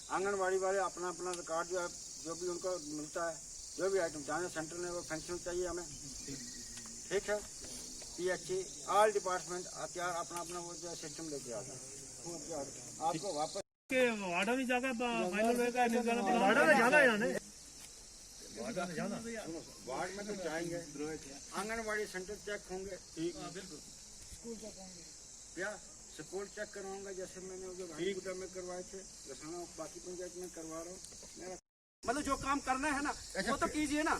आंगनबाड़ी वाले अपना अपना रिकॉर्ड जो है जो भी उनको मिलता है जो भी आइटम चाहे सेंटर में वो फंक्शन चाहिए हमें, ठीक है। PHC ऑल डिपार्टमेंट हथियार अपना अपना वो जो सिस्टम लेके आता है आपको वापस वार्डा भी जाकर फाइनल वार्डा में जाना है वार्ड में तो जाएंगे, आंगनबाड़ी सेंटर चेक होंगे, बिल्कुल स्कूल चेक होंगे, क्या स्कूल चेक करवाऊंगा जैसे मैंने जो भाईगुटा में करवाए थे रसाना बाकी पंचायत में करवा रहा हूँ। मतलब जो काम करना है ना वो तो कीजिए ना,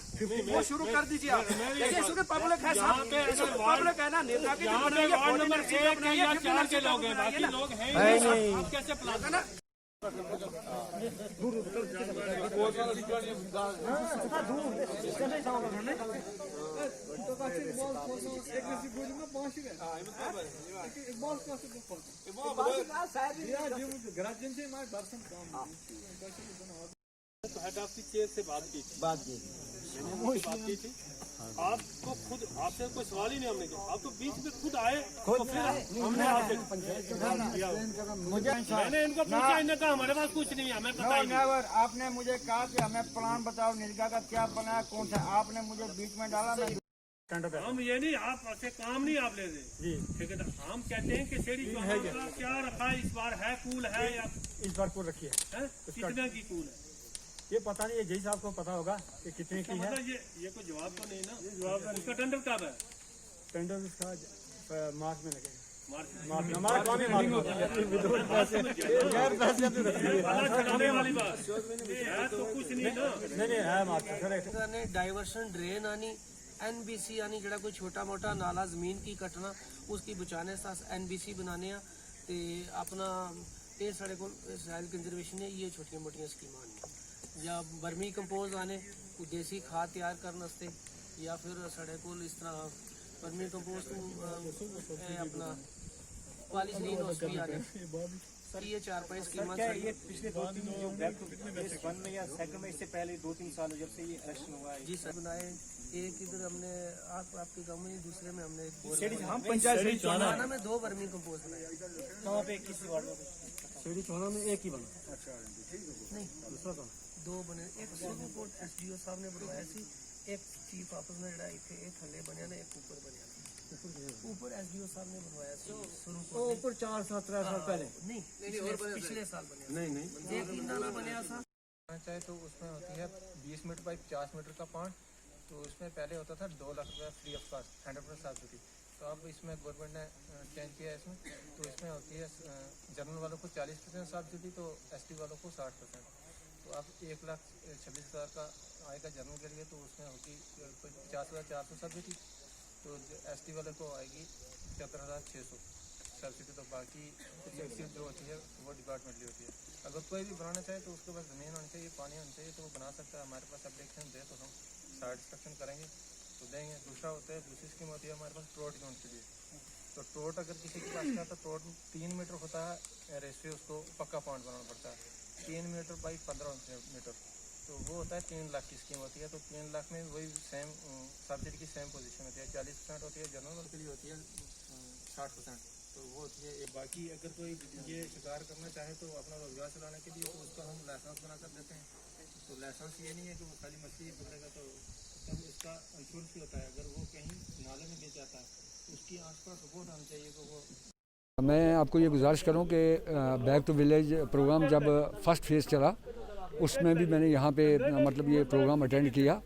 वो शुरू कर दीजिए आप। देखिए इसमें पब्लिक है, पब्लिक है ना, नेता की वार्ड नंबर 1 या 4 के लोग हैं, बाकी लोग हैं नहीं, आप कैसे प्लान है ना। तो हेड ऑफ द चेयर से बात की थी आपको खुद, आपसे कोई सवाल ही नहीं हमने किया, आप तो बीच में खुद आए तो फिर हमने आपसे मैंने इनको पूछा, इन्होंने कहा हमारे पास कुछ नहीं है, हमें पता ही नहीं। आपने मुझे कहा कि हमें प्लान बताओ निलगा का क्या बनाया कौन सा, आपने मुझे बीच में डाला। हम ये नहीं आप से काम नहीं आप ले रहे, ठीक है। हम कहते हैं कि सेड़ी क्या रखा है इस बार, है कूल है या इस बार कूल रखी है, कितने की कूल है ये पता नहीं है, जय साहब को पता होगा कि कितने की है। मतलब ये कोई जवाब तो नहीं ना, जवाब उसका टेंडर कब है? टेंडर इसका मार्च में लगेगा। वाली बात है तो कुछ नहीं ना, नहीं है मार्च। डाइवर्शन ड्रेन आनी NBC आनी जड़ा कोई छोटा मोटा नाला जमीन की कटना उसकी बचाने NBC बनाने ते अपना ये साढ़े को सॉइल कंजर्वेशन है, ये छोटियां मोटियां स्कीमां आनी या बर्मी कंपोज आने देसी खाद तैयार करने वास्ते, या फिर साढ़े को इस तरह बर्मी कंपोज अपना पॉलीथीन भी आने, ये 4-5 स्कीमां ये पिछले 2-3 जो बैक टू फिटनेस वन में या सेकंड में, इससे पहले 2-3 साल जब से ये इलेक्शन हुआ है जी सर बनाए। एक इधर हमने आपके गांव में, दूसरे में हमने हम पंचायत चौहाना में 2 वर्मी कंपोस्ट बनाए। वहाँ पे किसी वार्ड में शेरी चौहाना में एक ही बना, नहीं दूसरा था 2 बने, एक स्विमिंग पूल SDO साहब ने बनवाया सी, एक चीफ ऑफिस में जड़ा इथे एक थल्ले बनया ना, एक ऊपर बनया, ऊपर SDO साहब ने बनवाया सी शुरू ऊपर 4-7 साल पहले, नहीं पिछले साल बनया, नहीं एक ही नाला बनया था। चाहे तो उसमें होती है 20 मीटर बाई 50 मीटर का पार्ट, तो उसमें पहले होता था 2 लाख रुपया फ्री ऑफ कॉस्ट 100% सब्सिडी, तो अब इसमें गवर्नमेंट ने चेंज किया है इसमें, तो इसमें होती है जनरल वालों को 40% सब्सिडी, तो ST वालों को 60%, तो अब 1,26,000 का आएगा जनरल के लिए, तो उसमें होगी 50,400 सब्सिडी, तो ST वाले को आएगी 75,600 सब्सिडी, तो बाकी सब्सिडी जो होती है वो डिपार्टमेंटली होती है। अगर कोई भी बनाना चाहे तो उसके पास ज़मीन होनी चाहिए, पानी होना चाहिए, तो वो बना सकता है। हमारे पास एप्लीकेशन दे तो हम साइड इंस्ट्रक्शन करेंगे तो देंगे। दूसरा होता है, दूसरी स्कीम होती है हमारे पास ट्रोट यूनिट के लिए, तो ट्रोट अगर किसी के पास का तो ट्रोट 3 मीटर होता है रेस्ट्री, उसको पक्का पॉइंट बनाना पड़ता है 3 मीटर बाई 15 मीटर, तो वो होता है 3 लाख की स्कीम होती है। तो 3 लाख में वही सेम सब्सिडी की सेम पोजीशन होती है, 40% होती है जनरल के लिए, होती है 60%, तो वो होती है। बाकी अगर कोई ये शिकार करना चाहे तो अपना रोजगार चलाने के लिए, तो उसका हम लाइसेंस बना कर देते हैं। तो लाइसेंस ये नहीं है कि वो खाली मछली पकड़ेगा, तो उसका इंश्योरेंस भी होता है। अगर वो कहीं नाले में गिर जाता है उसकी आसपास सपोर्ट होना चाहिए, तो वो। मैं आपको ये गुजारिश करूं कि बैक टू विलेज प्रोग्राम जब फर्स्ट फेज़ चला उसमें भी मैंने यहाँ पे मतलब ये प्रोग्राम अटेंड किया,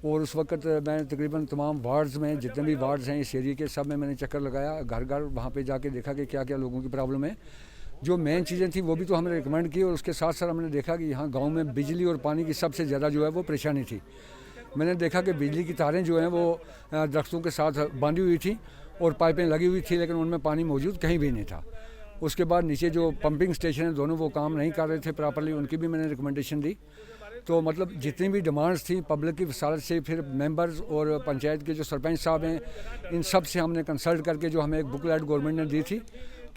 और उस वक्त मैं तकरीबन तमाम वार्ड्स में जितने भी वार्ड्स हैं इस एरिया के सब में मैंने चक्कर लगाया, घर घर वहाँ पे जाके देखा कि क्या क्या लोगों की प्रॉब्लम है। जो मेन चीज़ें थी वो भी तो हमने रिकमेंड की, और उसके साथ साथ हमने देखा कि यहाँ गांव में बिजली और पानी की सबसे ज़्यादा जो है वो परेशानी थी। मैंने देखा कि बिजली की तारें जो हैं वो दरख्तों के साथ बांधी हुई थी और पाइपें लगी हुई थी, लेकिन उनमें पानी मौजूद कहीं भी नहीं था। उसके बाद नीचे जो पंपिंग स्टेशन है दोनों वो काम नहीं कर रहे थे प्रॉपर्ली, उनकी भी मैंने रिकमेंडेशन दी। तो मतलब जितनी भी डिमांड्स थी पब्लिक की वसालत से, फिर मेंबर्स और पंचायत के जो सरपंच साहब हैं, इन सब से हमने कंसल्ट करके जो हमें एक बुकलेट गवर्नमेंट ने दी थी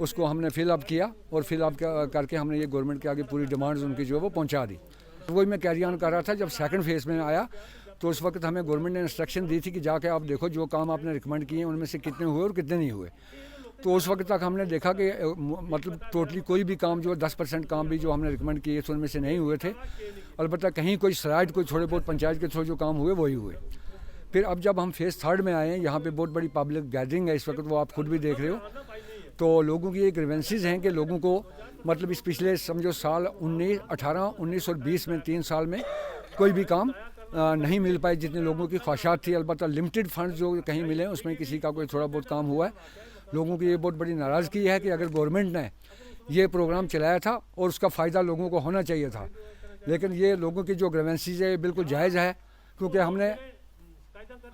उसको हमने फिलअप किया, और फिलअप करके हमने ये गवर्नमेंट के आगे पूरी डिमांड्स उनकी जो है वो पहुँचा दी। तो वही मैं कैरी ऑन कर रहा था। जब सेकंड फेज़ में आया तो उस वक्त हमें गवर्नमेंट ने इंस्ट्रक्शन दी थी कि जाके आप देखो जो काम आपने रिकमेंड किए हैं उनमें से कितने हुए और कितने नहीं हुए। तो उस वक्त तक हमने देखा कि मतलब टोटली कोई भी काम जो 10% काम भी जो हमने रिकमेंड किए थे उनमें से नहीं हुए थे। अलबत्ता कहीं कोई स्लाइड कोई थोड़े बहुत पंचायत के थ्रू जो काम हुए वही हुए। फिर अब जब हम फेज़ 3 में आए हैं, यहाँ पे बहुत बड़ी पब्लिक गैदरिंग है इस वक्त, वो आप खुद भी देख रहे हो। तो लोगों की ये ग्रीवेंसेस हैं कि लोगों को मतलब इस पिछले समझो साल 18, 19 और 20 में 3 साल में कोई भी काम नहीं मिल पाए जितने लोगों की ख्वाहिशात थी। अलबत्ता लिमिटेड फंड जो कहीं मिले उसमें किसी का कोई थोड़ा बहुत काम हुआ है। लोगों की ये बहुत बड़ी नाराज़गी है कि अगर गवर्नमेंट ने ये प्रोग्राम चलाया था और उसका फ़ायदा लोगों को होना चाहिए था, लेकिन ये लोगों की जो ग्रीवेंसेस है ये बिल्कुल जायज़ है। क्योंकि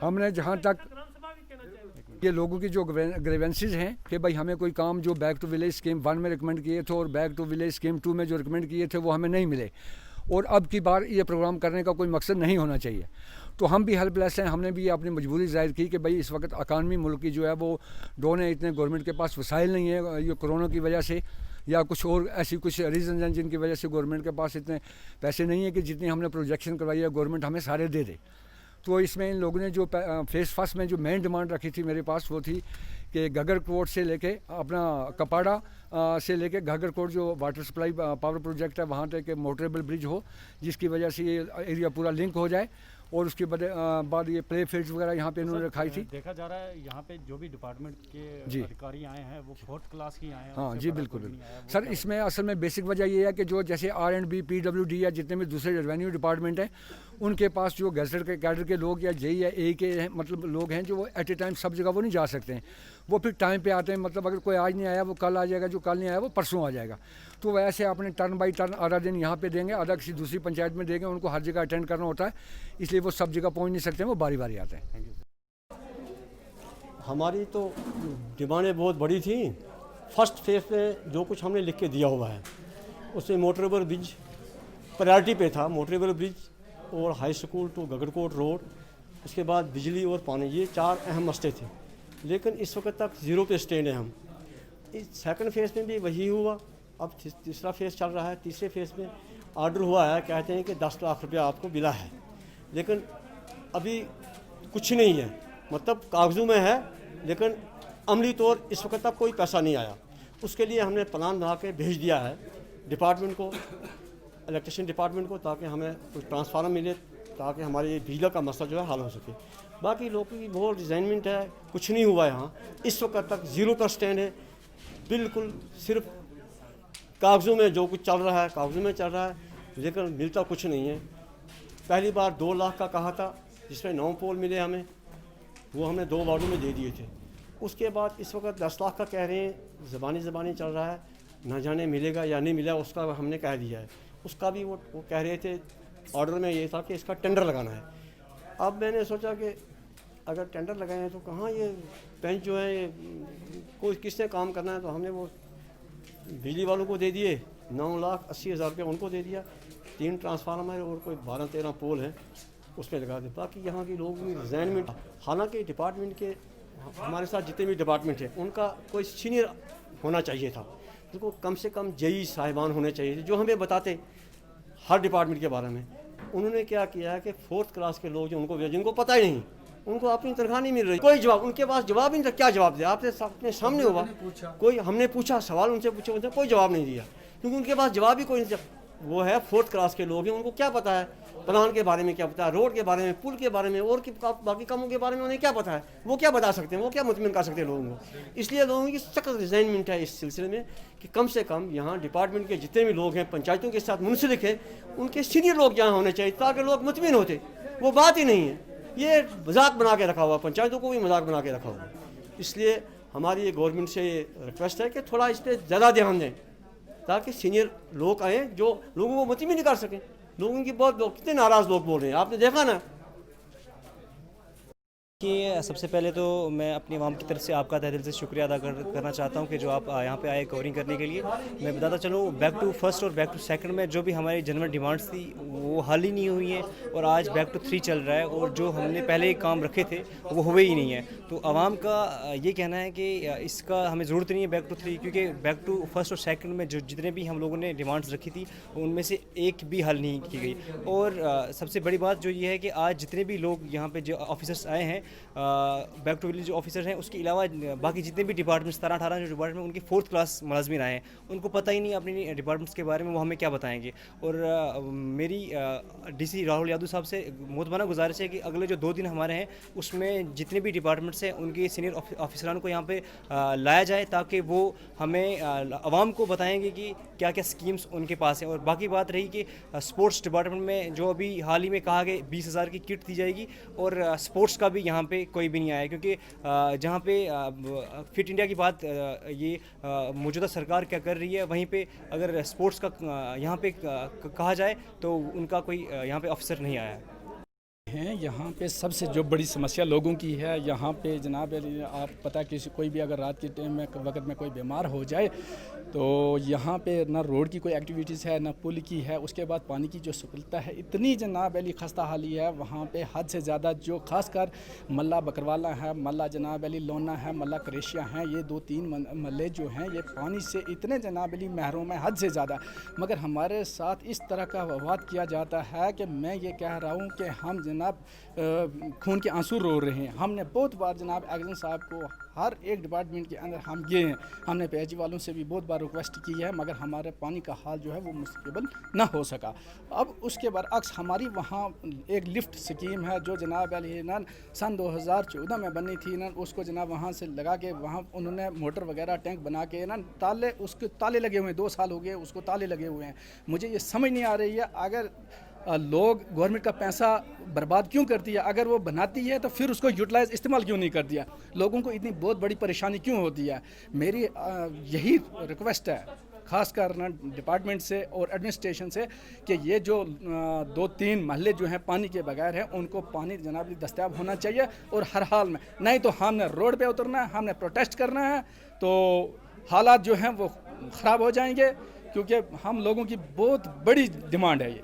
हमने जहाँ तक ये लोगों की जो ग्रीवेंसेस हैं कि भाई हमें कोई काम जो बैक टू विलेज स्कीम 1 में रिकमेंड किए थे और बैक टू विलेज स्कीम 2 में जो रिकमेंड किए थे वो हमें नहीं मिले, और अब की बार ये प्रोग्राम करने का कोई मकसद नहीं होना चाहिए। तो हम भी हेल्पलेस हैं। हमने भी अपनी मजबूरी ज़ाहिर की कि भाई इस वक्त इकानमी मुल्क की जो है वो डाउन है, इतने गवर्नमेंट के पास वसाइल नहीं है, ये कोरोना की वजह से या कुछ और ऐसी कुछ रीज़न हैं जिनकी वजह से गवर्नमेंट के पास इतने पैसे नहीं है कि जितनी हमने प्रोजेक्शन करवाई है गवर्नमेंट हमें सारे दे दे। तो इसमें इन लोगों ने जो फेज़ 1 में जो मेन डिमांड रखी थी मेरे पास वो थी कि घग्गर कोट से लेके अपना कपाड़ा से लेके घग्गर कोट जो वाटर सप्लाई पावर प्रोजेक्ट है वहाँ तक मोटरेबल ब्रिज हो, जिसकी वजह से ये एरिया पूरा लिंक हो जाए। और उसके बाद ये प्ले फील्ड्स वगैरह यहाँ पे इन्होंने रखाई थी। देखा जा रहा है यहाँ पे जो भी डिपार्टमेंट के अधिकारी आए हैं वो 4th क्लास की आए हैं। हाँ जी बिल्कुल सर। इसमें असल में बेसिक वजह ये है कि जो जैसे R&B, PWD या जितने भी दूसरे रेवेन्यू डिपार्टमेंट हैं उनके पास जो गैजेटेड के कैडर के लोग या JE या A के मतलब लोग हैं जो वो एट ए टाइम सब जगह वो नहीं जा सकते हैं, वो फिर टाइम पे आते हैं। मतलब अगर कोई आज नहीं आया वो कल आ जाएगा, जो कल नहीं आया वो परसों आ जाएगा। तो वैसे अपने टर्न बाई टर्न आधा दिन यहाँ पे देंगे, आधा किसी दूसरी पंचायत में देंगे। उनको हर जगह अटेंड करना होता है, इसलिए वो सब जगह पहुँच नहीं सकते हैं, वो बारी बारी आते हैं। हमारी तो डिमांडें बहुत बड़ी थी। फर्स्ट फेज में जो कुछ हमने लिख के दिया हुआ है उसमें मोटरेबल ब्रिज प्रायोरिटी पे था, मोटरेबल ब्रिज और हाई स्कूल टू गगरकोट रोड, उसके बाद बिजली और पानी, ये 4 अहम मसले थे। लेकिन इस वक्त तक 0 पे स्टैंड है हम। इस सेकंड फेज़ में भी वही हुआ। अब तीसरा फेज़ चल रहा है। तीसरे फेज़ में ऑर्डर हुआ है, कहते हैं कि 10 लाख रुपया आपको मिला है, लेकिन अभी कुछ नहीं है। मतलब कागज़ों में है लेकिन अमली तौर इस वक्त तक कोई पैसा नहीं आया। उसके लिए हमने प्लान बना के भेज दिया है डिपार्टमेंट को, इलेक्ट्रिशियन डिपार्टमेंट को, ताकि हमें कुछ ट्रांसफार्मर मिले, ताकि हमारे ये बिजली का मसला जो है हल हो सके। बाकी लोगों की बहुत डिजाइनमेंट है, कुछ नहीं हुआ यहाँ। इस वक्त तक 0 पर स्टैंड है, बिल्कुल सिर्फ कागज़ों में जो कुछ चल रहा है कागज़ों में चल रहा है, लेकिन मिलता कुछ नहीं है। पहली बार 2 लाख का कहा था, जिसमें 9 पोल मिले हमें, वो हमने 2 वार्डों में दे दिए थे। उसके बाद इस वक्त 10 लाख का कह रहे हैं, ज़बानी चल रहा है, ना जाने मिलेगा या नहीं मिला, उसका हमने कह दिया है। उसका भी वो कह रहे थे ऑर्डर में ये था कि इसका टेंडर लगाना है। अब मैंने सोचा कि अगर टेंडर लगाए हैं तो कहाँ ये बेंच जो है ये कोई किसने काम करना है, तो हमने वो बिजली वालों को दे दिए, 9,80,000 रुपये उनको दे दिया। 3 ट्रांसफार्मर और कोई 12-13 पोल हैं उसमें लगा दे। बाकी यहाँ के लोगों की डिज़ाइनमेंट, हालांकि डिपार्टमेंट के हमारे साथ जितने भी डिपार्टमेंट हैं उनका कोई सीनियर होना चाहिए था, उनको कम से कम JE साहिबान होने चाहिए थे जो हमें बताते हर डिपार्टमेंट के बारे में। उन्होंने क्या किया है कि 4th क्लास के लोग जो उनको जिनको पता ही नहीं, उनको अपनी तनख्वाह नहीं मिल रही, कोई जवाब उनके पास जवाब ही नहीं था। क्या जवाब दे? आपने अपने सामने हुआ, कोई हमने पूछा सवाल उनसे पूछे, उनसे कोई जवाब नहीं दिया, क्योंकि उनके पास जवाब ही कोई नहीं। वो है 4th क्लास के लोग हैं, उनको क्या पता है प्लान के बारे में, क्या पता है रोड के बारे में, पुल के बारे में, और बाकी कामों के बारे में उन्हें क्या पता है? वो क्या बता सकते हैं? वो क्या मुतमिन कर सकते हैं लोगों को? इसलिए लोगों की सख्त रिजाइनमेंट है इस सिलसिले में कि कम से कम यहाँ डिपार्टमेंट के जितने भी लोग हैं, पंचायतों के साथ मुंसलिक हैं, उनके सीनियर लोग यहाँ होने चाहिए ताकि लोग मुतमिन होते। वो बात ही नहीं है, ये मजाक बना के रखा हुआ, पंचायतों को भी मजाक बना के रखा हुआ। इसलिए हमारी ये गवर्नमेंट से ये रिक्वेस्ट है कि थोड़ा इस पर ज़्यादा ध्यान दें ताकि सीनियर लोग आएँ जो लोगों को मुतमिन नहीं कर सकें। लोगों की बहुत कितने नाराज़ लोग बोल रहे हैं, आपने देखा ना। कि सबसे पहले तो मैं अपनी आवाम की तरफ से आपका तहे दिल से शुक्रिया अदा करना चाहता हूं कि जो आप यहाँ पे आए कवरिंग करने के लिए। मैं बताता चलूँ बैक टू फर्स्ट और बैक टू सेकंड में जो भी हमारी जनरल डिमांड्स थी वो हल ही नहीं हुई हैं, और आज बैक टू 3 चल रहा है और जो हमने पहले काम रखे थे वो हुए ही नहीं है। तो आवाम का ये कहना है कि इसका हमें ज़रूरत नहीं है बैक टू 3, क्योंकि बैक टू फर्स्ट और सेकेंड में जो जितने भी हम लोगों ने डिमांड्स रखी थी उनमें से एक भी हल नहीं की गई। और सबसे बड़ी बात जो ये है कि आज जितने भी लोग यहाँ पर जो ऑफिसर्स आए हैं बैक टू विलेज ऑफिसर हैं, उसके अलावा बाकी जितने भी डिपार्टमेंट 17-18 जो डिपार्टमेंट उनकी 4th क्लास मुलाजमीन आए हैं, उनको पता ही नहीं अपनी डिपार्टमेंट्स के बारे में, वो हमें क्या बताएंगे। और मेरी DC राहुल यादव साहब से मोहतबाना गुजारिश है कि अगले जो 2 दिन हमारे हैं उसमें जितने भी डिपार्टमेंट्स हैं उनके सीनियर ऑफिसरान को यहाँ पे लाया जाए, ताकि वो हमें आवाम को बताएंगे कि क्या क्या स्कीम्स उनके पास हैं। और बाकी बात रही कि स्पोर्ट्स डिपार्टमेंट में जो अभी हाल ही में कहा गया 20,000 की किट दी जाएगी, और स्पोर्ट्स का भी यहाँ पे कोई भी नहीं आया, क्योंकि जहाँ पे फिट इंडिया की बात ये मौजूदा सरकार क्या कर रही है, वहीं पे अगर स्पोर्ट्स का यहाँ पे कहा जाए तो उनका कोई यहाँ पे अफसर नहीं आया है। हैं यहाँ पे सबसे जो बड़ी समस्या लोगों की है, यहाँ पे जनाब आप पता किसी कोई भी अगर रात के टाइम में वक्त में कोई बीमार हो जाए तो यहाँ पे ना रोड की कोई एक्टिविटीज़ है ना पुल की है, उसके बाद पानी की जो सुविधा है इतनी जनाब अली खस्ता हाली है वहाँ पे हद से ज़्यादा। जो खासकर मल्ला बकरवाला है, मल्ला जनाब अली लोना है, मल्ला क्रेशिया हैं, ये 2-3 मल्ले जो हैं ये पानी से इतने जनाब अली महरूम है हद से ज़्यादा। मगर हमारे साथ इस तरह का वाद किया जाता है कि मैं ये कह रहा हूँ कि हम जनाब खून के आंसू रो रहे हैं। हमने बहुत बार जनाब एक्शन साहब को हर एक डिपार्टमेंट के अंदर हम गए हैं, हमने PHG वालों से भी बहुत बार रिक्वेस्ट की है, मगर हमारे पानी का हाल जो है वो मुस्तकबिल ना हो सका। अब उसके बरअक्स हमारी वहाँ एक लिफ्ट स्कीम है जो जनाब अली ना सन 2014 में बनी थी ना, उसको जनाब वहाँ से लगा के वहाँ उन्होंने मोटर वगैरह टैंक बना के ना ताले, उसके ताले लगे हुए हैं, 2 साल हो गए उसको ताले लगे हुए हैं। मुझे ये समझ नहीं आ रही है अगर लोग गवर्नमेंट का पैसा बर्बाद क्यों करती है, अगर वो बनाती है तो फिर उसको यूटिलाइज इस्तेमाल क्यों नहीं कर दिया, लोगों को इतनी बहुत बड़ी परेशानी क्यों होती है। मेरी यही रिक्वेस्ट है खासकर ना डिपार्टमेंट से और एडमिनिस्ट्रेशन से कि ये जो 2-3 महल्ले जो हैं पानी के बगैर हैं उनको पानी जनाब दस्तयाब होना चाहिए, और हर हाल में, नहीं तो हमने रोड पे उतरना है, हमने प्रोटेस्ट करना है, तो हालात जो हैं वो ख़राब हो जाएंगे, क्योंकि हम लोगों की बहुत बड़ी डिमांड है ये।